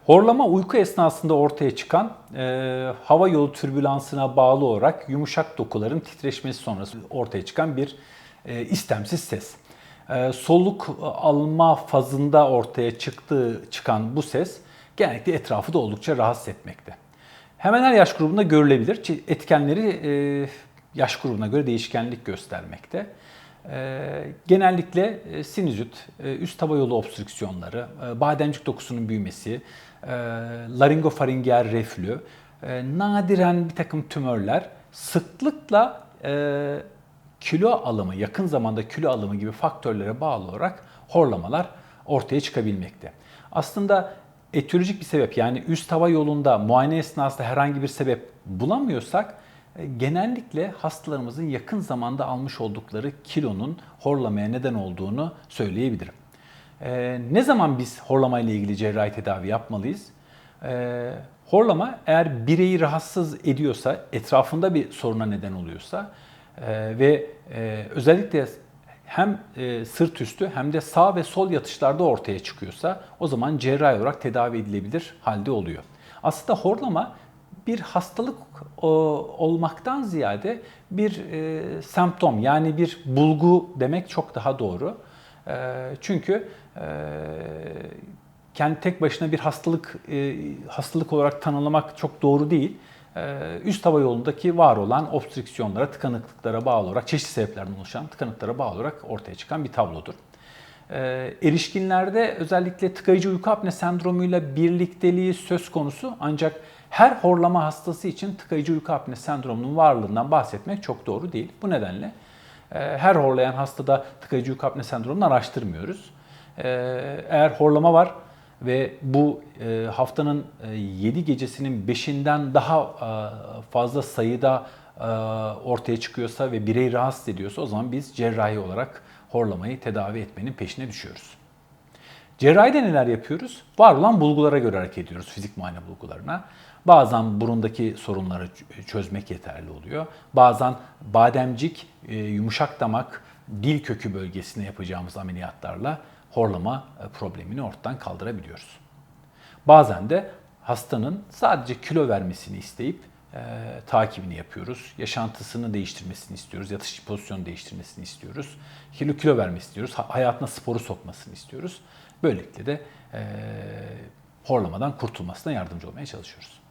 Horlama uyku esnasında ortaya çıkan hava yolu türbülansına bağlı olarak yumuşak dokuların titreşmesi sonrası ortaya çıkan bir istemsiz ses. Soluk alma fazında ortaya çıkan bu ses genellikle etrafı da oldukça rahatsız etmekte. Hemen her yaş grubunda görülebilir. Etkenleri yaş grubuna göre değişkenlik göstermekte. Genellikle sinüzit, üst hava yolu obstrüksiyonları, bademcik dokusunun büyümesi, laringofaringel reflü, nadiren bir takım tümörler, sıklıkla kilo alımı, yakın zamanda kilo alımı gibi faktörlere bağlı olarak horlamalar ortaya çıkabilmekte. Aslında etiyolojik bir sebep, yani üst hava yolunda muayene esnasında herhangi bir sebep bulamıyorsak genellikle hastalarımızın yakın zamanda almış oldukları kilonun horlamaya neden olduğunu söyleyebilirim. Ne zaman biz horlama ile ilgili cerrahi tedavi yapmalıyız? Horlama eğer bireyi rahatsız ediyorsa, etrafında bir soruna neden oluyorsa ve özellikle hem sırt üstü hem de sağ ve sol yatışlarda ortaya çıkıyorsa o zaman cerrahi olarak tedavi edilebilir halde oluyor. Aslında horlama bir hastalık olmaktan ziyade bir semptom, yani bir bulgu demek çok daha doğru. Çünkü kendi tek başına bir hastalık olarak tanımlamak çok doğru değil. Üst hava yolundaki var olan obstrüksiyonlara, tıkanıklıklara bağlı olarak, çeşitli sebeplerden oluşan tıkanıklara bağlı olarak ortaya çıkan bir tablodur. Erişkinlerde özellikle tıkayıcı uyku apne sendromuyla birlikteliği söz konusu, ancak her horlama hastası için tıkayıcı uyku apne sendromunun varlığından bahsetmek çok doğru değil. Bu nedenle her horlayan hastada tıkayıcı uyku apne sendromunu araştırmıyoruz. Eğer horlama var ve bu haftanın 7 gecesinin 5'inden daha fazla sayıda ortaya çıkıyorsa ve bireyi rahatsız ediyorsa o zaman biz cerrahi olarak horlamayı tedavi etmenin peşine düşüyoruz. Cerrahide neler yapıyoruz? Var olan bulgulara göre hareket ediyoruz, fizik muayene bulgularına. Bazen burundaki sorunları çözmek yeterli oluyor. Bazen bademcik, yumuşak damak, dil kökü bölgesine yapacağımız ameliyatlarla horlama problemini ortadan kaldırabiliyoruz. Bazen de hastanın sadece kilo vermesini isteyip takibini yapıyoruz. Yaşantısını değiştirmesini istiyoruz. Yatış pozisyonu değiştirmesini istiyoruz. Kilo vermesini istiyoruz. Hayatına sporu sokmasını istiyoruz. Böylelikle de horlamadan kurtulmasına yardımcı olmaya çalışıyoruz.